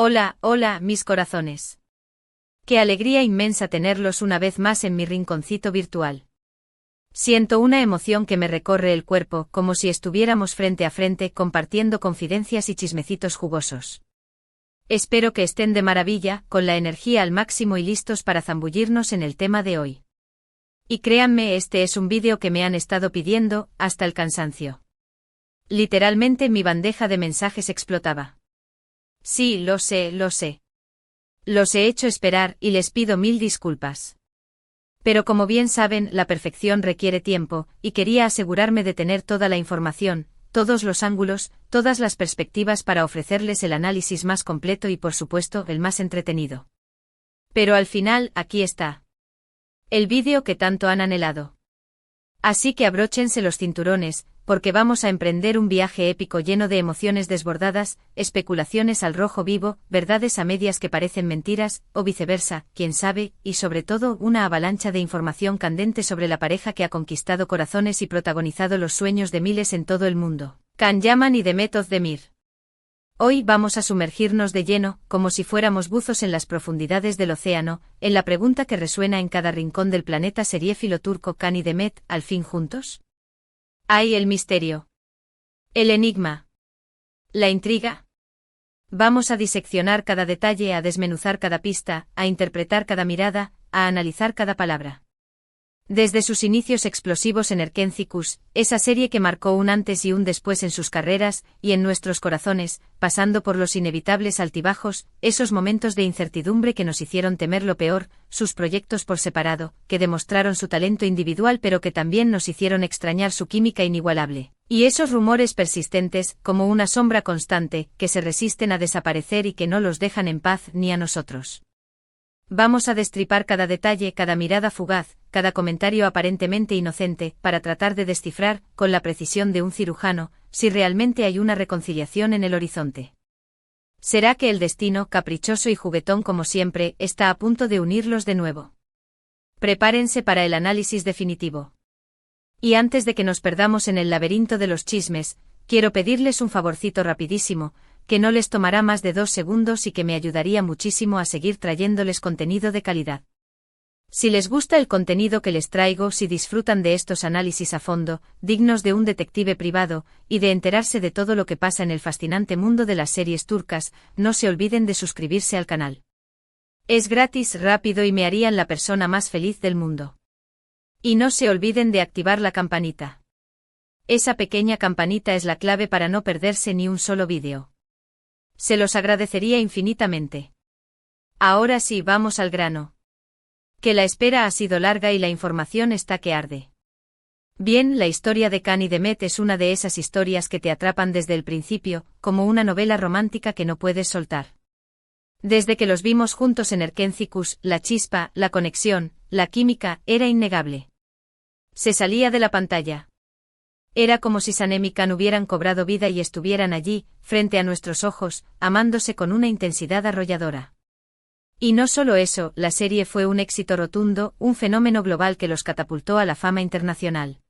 Hola, hola, mis corazones. Qué alegría inmensa tenerlos una vez más en mi rinconcito virtual. Siento una emoción que me recorre el cuerpo, como si estuviéramos frente a frente compartiendo confidencias y chismecitos jugosos. Espero que estén de maravilla, con la energía al máximo y listos para zambullirnos en el tema de hoy. Y créanme, este es un vídeo que me han estado pidiendo, hasta el cansancio. Literalmente mi bandeja de mensajes explotaba. Sí, lo sé, lo sé. Los he hecho esperar y les pido mil disculpas. Pero como bien saben, la perfección requiere tiempo, y quería asegurarme de tener toda la información, todos los ángulos, todas las perspectivas para ofrecerles el análisis más completo y por supuesto el más entretenido. Pero al final, aquí está. El vídeo que tanto han anhelado. Así que abróchense los cinturones, porque vamos a emprender un viaje épico lleno de emociones desbordadas, especulaciones al rojo vivo, verdades a medias que parecen mentiras, o viceversa, quién sabe, y sobre todo una avalancha de información candente sobre la pareja que ha conquistado corazones y protagonizado los sueños de miles en todo el mundo, Can Yaman y Demet Özdemir. Hoy vamos a sumergirnos de lleno, como si fuéramos buzos en las profundidades del océano, en la pregunta que resuena en cada rincón del planeta seriéfilo turco: ¿Can y Demet, al fin juntos? ¿Hay el misterio? ¿El enigma? ¿La intriga? Vamos a diseccionar cada detalle, a desmenuzar cada pista, a interpretar cada mirada, a analizar cada palabra. Desde sus inicios explosivos en Erkenciküs, esa serie que marcó un antes y un después en sus carreras, y en nuestros corazones, pasando por los inevitables altibajos, esos momentos de incertidumbre que nos hicieron temer lo peor, sus proyectos por separado, que demostraron su talento individual pero que también nos hicieron extrañar su química inigualable, y esos rumores persistentes, como una sombra constante, que se resisten a desaparecer y que no los dejan en paz ni a nosotros. Vamos a destripar cada detalle, cada mirada fugaz, cada comentario aparentemente inocente, para tratar de descifrar, con la precisión de un cirujano, si realmente hay una reconciliación en el horizonte. ¿Será que el destino, caprichoso y juguetón como siempre, está a punto de unirlos de nuevo? Prepárense para el análisis definitivo. Y antes de que nos perdamos en el laberinto de los chismes, quiero pedirles un favorcito rapidísimo, que no les tomará más de 2 segundos y que me ayudaría muchísimo a seguir trayéndoles contenido de calidad. Si les gusta el contenido que les traigo, si disfrutan de estos análisis a fondo, dignos de un detective privado, y de enterarse de todo lo que pasa en el fascinante mundo de las series turcas, no se olviden de suscribirse al canal. Es gratis, rápido y me harían la persona más feliz del mundo. Y no se olviden de activar la campanita. Esa pequeña campanita es la clave para no perderse ni un solo vídeo. Se los agradecería infinitamente. Ahora sí, vamos al grano. Que la espera ha sido larga y la información está que arde. Bien, la historia de Can y Demet es una de esas historias que te atrapan desde el principio, como una novela romántica que no puedes soltar. Desde que los vimos juntos en Erkenciküs, la chispa, la conexión, la química, era innegable. Se salía de la pantalla. Era como si Sanem y Can hubieran cobrado vida y estuvieran allí, frente a nuestros ojos, amándose con una intensidad arrolladora. Y no solo eso, la serie fue un éxito rotundo, un fenómeno global que los catapultó a la fama internacional.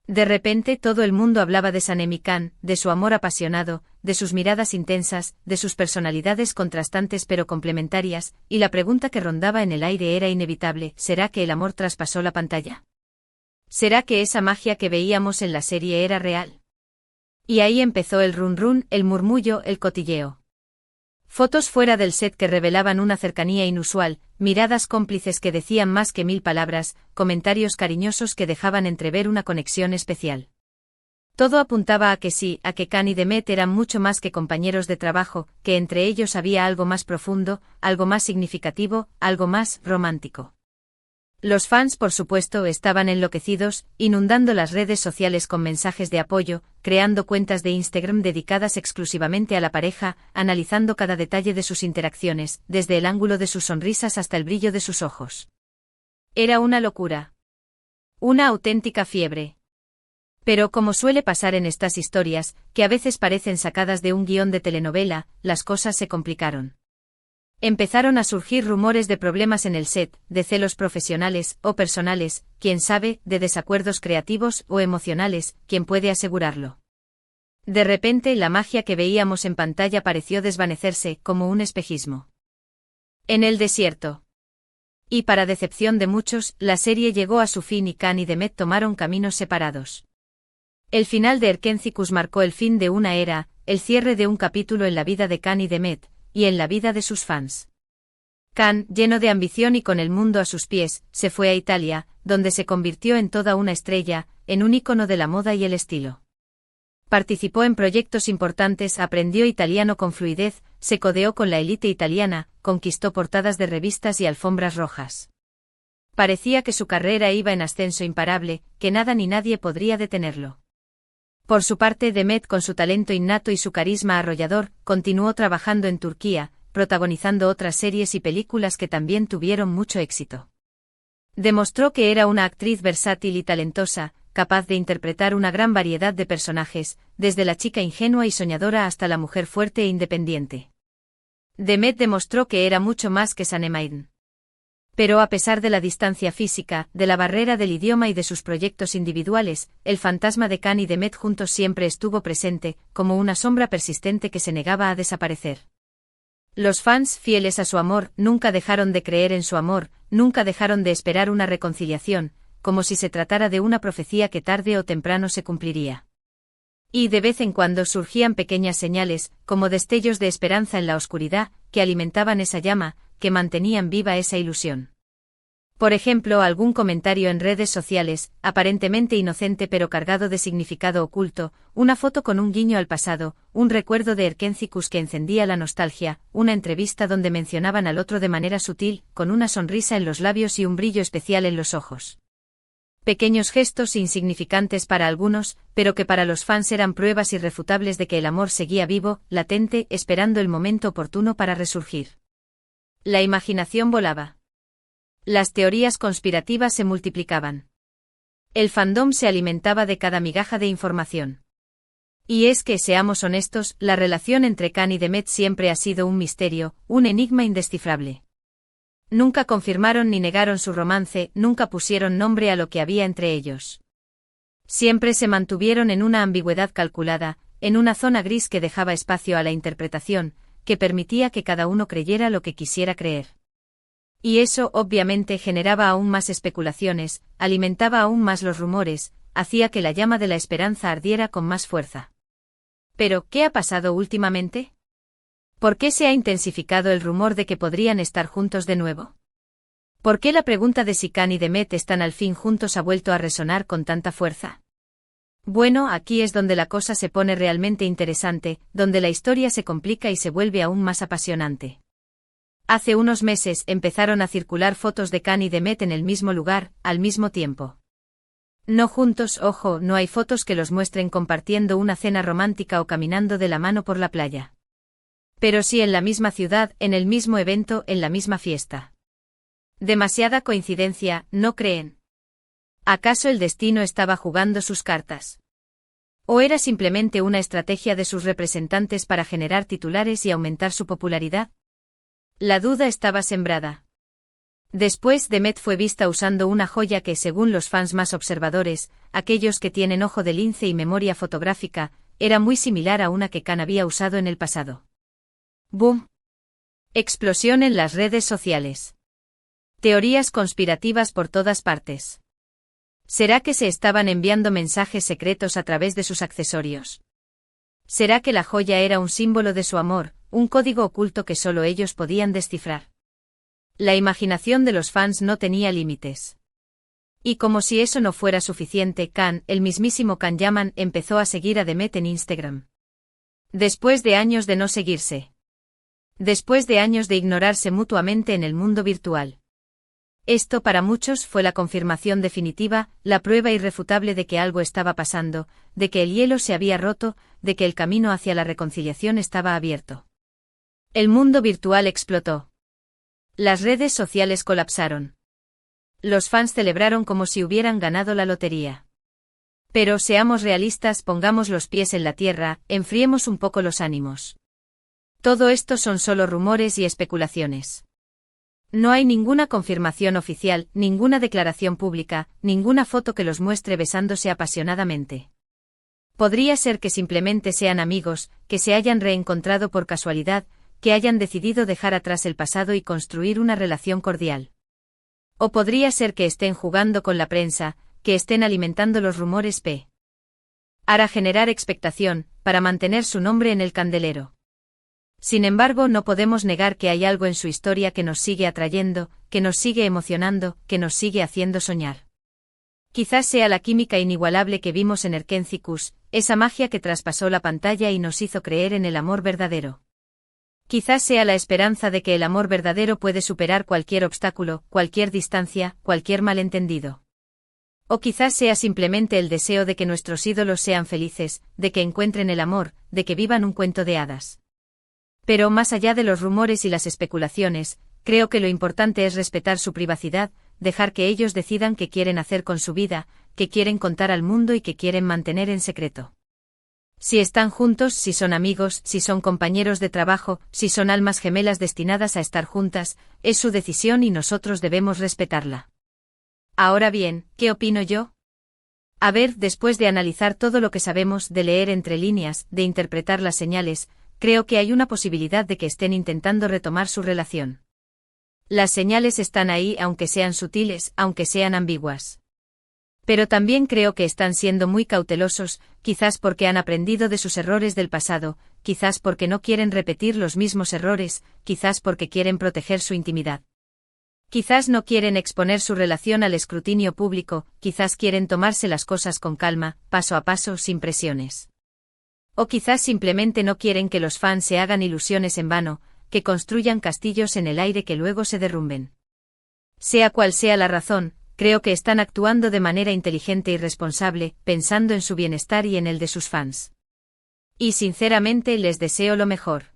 De repente todo el mundo hablaba de Sanem y Can, de su amor apasionado, de sus miradas intensas, de sus personalidades contrastantes pero complementarias, y la pregunta que rondaba en el aire era inevitable: ¿será que el amor traspasó la pantalla? ¿Será que esa magia que veíamos en la serie era real? Y ahí empezó el run run, el murmullo, el cotilleo. Fotos fuera del set que revelaban una cercanía inusual, miradas cómplices que decían más que 1000 palabras, comentarios cariñosos que dejaban entrever una conexión especial. Todo apuntaba a que sí, a que Can y Demet eran mucho más que compañeros de trabajo, que entre ellos había algo más profundo, algo más significativo, algo más romántico. Los fans, por supuesto, estaban enloquecidos, inundando las redes sociales con mensajes de apoyo, creando cuentas de Instagram dedicadas exclusivamente a la pareja, analizando cada detalle de sus interacciones, desde el ángulo de sus sonrisas hasta el brillo de sus ojos. Era una locura. Una auténtica fiebre. Pero como suele pasar en estas historias, que a veces parecen sacadas de un guión de telenovela, las cosas se complicaron. Empezaron a surgir rumores de problemas en el set, de celos profesionales o personales, quién sabe, de desacuerdos creativos o emocionales, quién puede asegurarlo. De repente la magia que veíamos en pantalla pareció desvanecerse como un espejismo. En el desierto. Y para decepción de muchos, la serie llegó a su fin y Khan y Demet tomaron caminos separados. El final de Erkencicus marcó el fin de una era, el cierre de un capítulo en la vida de Khan y Demet, y en la vida de sus fans. Khan, lleno de ambición y con el mundo a sus pies, se fue a Italia, donde se convirtió en toda una estrella, en un ícono de la moda y el estilo. Participó en proyectos importantes, aprendió italiano con fluidez, se codeó con la élite italiana, conquistó portadas de revistas y alfombras rojas. Parecía que su carrera iba en ascenso imparable, que nada ni nadie podría detenerlo. Por su parte, Demet, con su talento innato y su carisma arrollador, continuó trabajando en Turquía, protagonizando otras series y películas que también tuvieron mucho éxito. Demostró que era una actriz versátil y talentosa, capaz de interpretar una gran variedad de personajes, desde la chica ingenua y soñadora hasta la mujer fuerte e independiente. Demet demostró que era mucho más que Sanemaiden. Pero a pesar de la distancia física, de la barrera del idioma y de sus proyectos individuales, el fantasma de Khan y Demet juntos siempre estuvo presente, como una sombra persistente que se negaba a desaparecer. Los fans, fieles a su amor, nunca dejaron de creer en su amor, nunca dejaron de esperar una reconciliación, como si se tratara de una profecía que tarde o temprano se cumpliría. Y de vez en cuando surgían pequeñas señales, como destellos de esperanza en la oscuridad, que alimentaban esa llama, que mantenían viva esa ilusión. Por ejemplo, algún comentario en redes sociales, aparentemente inocente pero cargado de significado oculto, una foto con un guiño al pasado, un recuerdo de Erkencicus que encendía la nostalgia, una entrevista donde mencionaban al otro de manera sutil, con una sonrisa en los labios y un brillo especial en los ojos. Pequeños gestos insignificantes para algunos, pero que para los fans eran pruebas irrefutables de que el amor seguía vivo, latente, esperando el momento oportuno para resurgir. La imaginación volaba. Las teorías conspirativas se multiplicaban. El fandom se alimentaba de cada migaja de información. Y es que, seamos honestos, la relación entre Khan y Demet siempre ha sido un misterio, un enigma indescifrable. Nunca confirmaron ni negaron su romance, nunca pusieron nombre a lo que había entre ellos. Siempre se mantuvieron en una ambigüedad calculada, en una zona gris que dejaba espacio a la interpretación, que permitía que cada uno creyera lo que quisiera creer. Y eso, obviamente, generaba aún más especulaciones, alimentaba aún más los rumores, hacía que la llama de la esperanza ardiera con más fuerza. Pero, ¿qué ha pasado últimamente? ¿Por qué se ha intensificado el rumor de que podrían estar juntos de nuevo? ¿Por qué la pregunta de si Khan y Demet están al fin juntos ha vuelto a resonar con tanta fuerza? Bueno, aquí es donde la cosa se pone realmente interesante, donde la historia se complica y se vuelve aún más apasionante. Hace unos meses empezaron a circular fotos de Khan y Demet en el mismo lugar, al mismo tiempo. No juntos, ojo, no hay fotos que los muestren compartiendo una cena romántica o caminando de la mano por la playa. Pero sí en la misma ciudad, en el mismo evento, en la misma fiesta. Demasiada coincidencia, ¿no creen? ¿Acaso el destino estaba jugando sus cartas? ¿O era simplemente una estrategia de sus representantes para generar titulares y aumentar su popularidad? La duda estaba sembrada. Después, Demet fue vista usando una joya que, según los fans más observadores, aquellos que tienen ojo de lince y memoria fotográfica, era muy similar a una que Khan había usado en el pasado. ¡Boom! Explosión en las redes sociales. Teorías conspirativas por todas partes. ¿Será que se estaban enviando mensajes secretos a través de sus accesorios? ¿Será que la joya era un símbolo de su amor, un código oculto que solo ellos podían descifrar? La imaginación de los fans no tenía límites. Y como si eso no fuera suficiente, Khan, el mismísimo Khan Yaman, empezó a seguir a Demet en Instagram. Después de años de no seguirse. Después de años de ignorarse mutuamente en el mundo virtual. Esto para muchos fue la confirmación definitiva, la prueba irrefutable de que algo estaba pasando, de que el hielo se había roto, de que el camino hacia la reconciliación estaba abierto. El mundo virtual explotó. Las redes sociales colapsaron. Los fans celebraron como si hubieran ganado la lotería. Pero seamos realistas, pongamos los pies en la tierra, enfriemos un poco los ánimos. Todo esto son solo rumores y especulaciones. No hay ninguna confirmación oficial, ninguna declaración pública, ninguna foto que los muestre besándose apasionadamente. Podría ser que simplemente sean amigos, que se hayan reencontrado por casualidad, que hayan decidido dejar atrás el pasado y construir una relación cordial. O podría ser que estén jugando con la prensa, que estén alimentando los rumores para generar expectación, para mantener su nombre en el candelero. Sin embargo, no podemos negar que hay algo en su historia que nos sigue atrayendo, que nos sigue emocionando, que nos sigue haciendo soñar. Quizás sea la química inigualable que vimos en Erkentzikos, esa magia que traspasó la pantalla y nos hizo creer en el amor verdadero. Quizás sea la esperanza de que el amor verdadero puede superar cualquier obstáculo, cualquier distancia, cualquier malentendido. O quizás sea simplemente el deseo de que nuestros ídolos sean felices, de que encuentren el amor, de que vivan un cuento de hadas. Pero más allá de los rumores y las especulaciones, creo que lo importante es respetar su privacidad, dejar que ellos decidan qué quieren hacer con su vida, qué quieren contar al mundo y qué quieren mantener en secreto. Si están juntos, si son amigos, si son compañeros de trabajo, si son almas gemelas destinadas a estar juntas, es su decisión y nosotros debemos respetarla. Ahora bien, ¿qué opino yo? A ver, después de analizar todo lo que sabemos, de leer entre líneas, de interpretar las señales, creo que hay una posibilidad de que estén intentando retomar su relación. Las señales están ahí aunque sean sutiles, aunque sean ambiguas. Pero también creo que están siendo muy cautelosos, quizás porque han aprendido de sus errores del pasado, quizás porque no quieren repetir los mismos errores, quizás porque quieren proteger su intimidad. Quizás no quieren exponer su relación al escrutinio público, quizás quieren tomarse las cosas con calma, paso a paso, sin presiones. O quizás simplemente no quieren que los fans se hagan ilusiones en vano, que construyan castillos en el aire que luego se derrumben. Sea cual sea la razón, creo que están actuando de manera inteligente y responsable, pensando en su bienestar y en el de sus fans. Y sinceramente les deseo lo mejor.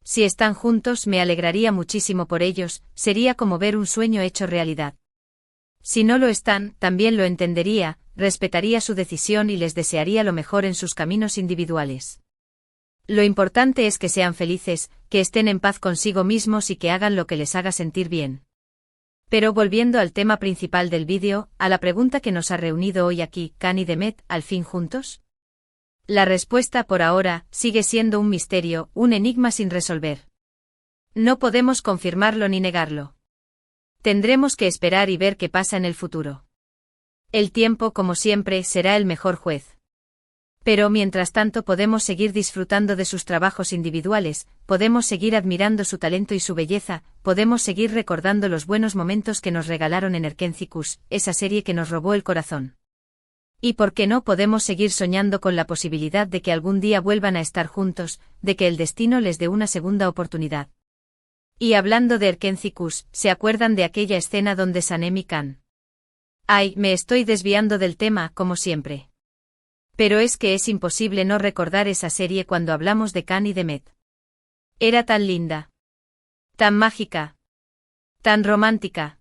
Si están juntos me alegraría muchísimo por ellos, sería como ver un sueño hecho realidad. Si no lo están, también lo entendería, respetaría su decisión y les desearía lo mejor en sus caminos individuales. Lo importante es que sean felices, que estén en paz consigo mismos y que hagan lo que les haga sentir bien. Pero volviendo al tema principal del vídeo, a la pregunta que nos ha reunido hoy aquí, ¿Khan y Demet, al fin juntos? La respuesta por ahora sigue siendo un misterio, un enigma sin resolver. No podemos confirmarlo ni negarlo. Tendremos que esperar y ver qué pasa en el futuro. El tiempo, como siempre, será el mejor juez. Pero mientras tanto podemos seguir disfrutando de sus trabajos individuales, podemos seguir admirando su talento y su belleza, podemos seguir recordando los buenos momentos que nos regalaron en Erkentzikos, esa serie que nos robó el corazón. Y por qué no podemos seguir soñando con la posibilidad de que algún día vuelvan a estar juntos, de que el destino les dé una segunda oportunidad. Y hablando de Erkentzikos, ¿se acuerdan de aquella escena donde Sanem y Khan? Ay, me estoy desviando del tema, como siempre. Pero es que es imposible no recordar esa serie cuando hablamos de Khan y Demet. Era tan linda. Tan mágica. Tan romántica.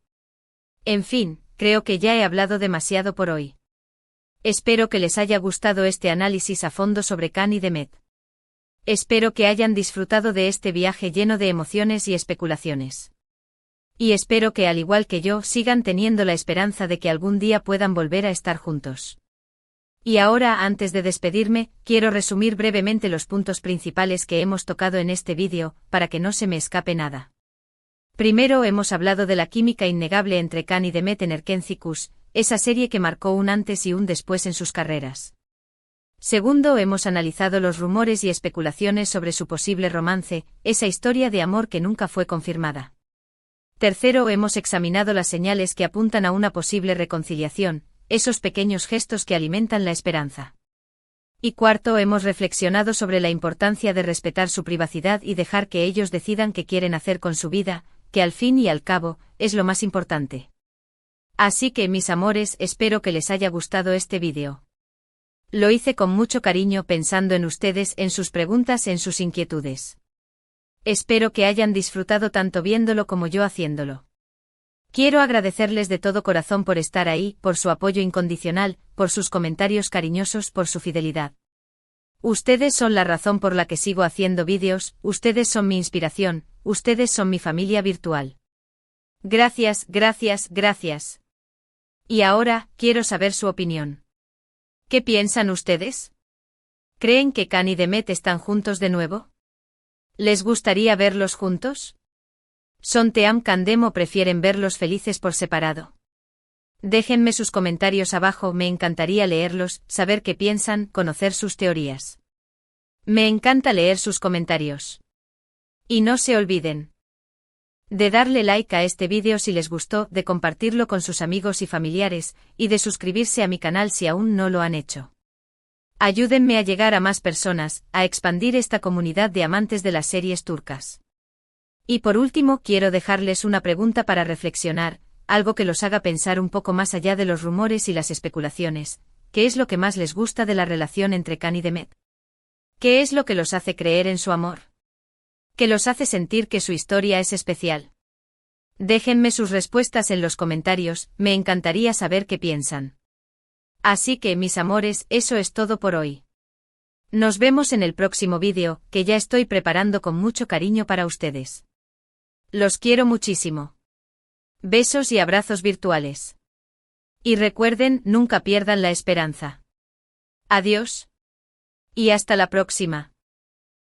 En fin, creo que ya he hablado demasiado por hoy. Espero que les haya gustado este análisis a fondo sobre Khan y Demet. Espero que hayan disfrutado de este viaje lleno de emociones y especulaciones. Y espero que al igual que yo sigan teniendo la esperanza de que algún día puedan volver a estar juntos. Y ahora, antes de despedirme, quiero resumir brevemente los puntos principales que hemos tocado en este vídeo, para que no se me escape nada. Primero hemos hablado de la química innegable entre Khan y Demet en Erkentzikos, esa serie que marcó un antes y un después en sus carreras. Segundo, hemos analizado los rumores y especulaciones sobre su posible romance, esa historia de amor que nunca fue confirmada. Tercero, hemos examinado las señales que apuntan a una posible reconciliación, esos pequeños gestos que alimentan la esperanza. Y cuarto, hemos reflexionado sobre la importancia de respetar su privacidad y dejar que ellos decidan qué quieren hacer con su vida, que al fin y al cabo, es lo más importante. Así que, mis amores, espero que les haya gustado este vídeo. Lo hice con mucho cariño pensando en ustedes, en sus preguntas, en sus inquietudes. Espero que hayan disfrutado tanto viéndolo como yo haciéndolo. Quiero agradecerles de todo corazón por estar ahí, por su apoyo incondicional, por sus comentarios cariñosos, por su fidelidad. Ustedes son la razón por la que sigo haciendo vídeos, ustedes son mi inspiración, ustedes son mi familia virtual. Gracias, gracias, gracias. Y ahora, quiero saber su opinión. ¿Qué piensan ustedes? ¿Creen que Can y Demet están juntos de nuevo? ¿Les gustaría verlos juntos? ¿Son Team Candem o prefieren verlos felices por separado? Déjenme sus comentarios abajo, me encantaría leerlos, saber qué piensan, conocer sus teorías. Me encanta leer sus comentarios. Y no se olviden de darle like a este vídeo si les gustó, de compartirlo con sus amigos y familiares, y de suscribirse a mi canal si aún no lo han hecho. Ayúdenme a llegar a más personas, a expandir esta comunidad de amantes de las series turcas. Y por último quiero dejarles una pregunta para reflexionar, algo que los haga pensar un poco más allá de los rumores y las especulaciones. ¿Qué es lo que más les gusta de la relación entre Can y Demet? ¿Qué es lo que los hace creer en su amor? ¿Qué los hace sentir que su historia es especial? Déjenme sus respuestas en los comentarios, me encantaría saber qué piensan. Así que, mis amores, eso es todo por hoy. Nos vemos en el próximo vídeo, que ya estoy preparando con mucho cariño para ustedes. Los quiero muchísimo. Besos y abrazos virtuales. Y recuerden, nunca pierdan la esperanza. Adiós. Y hasta la próxima.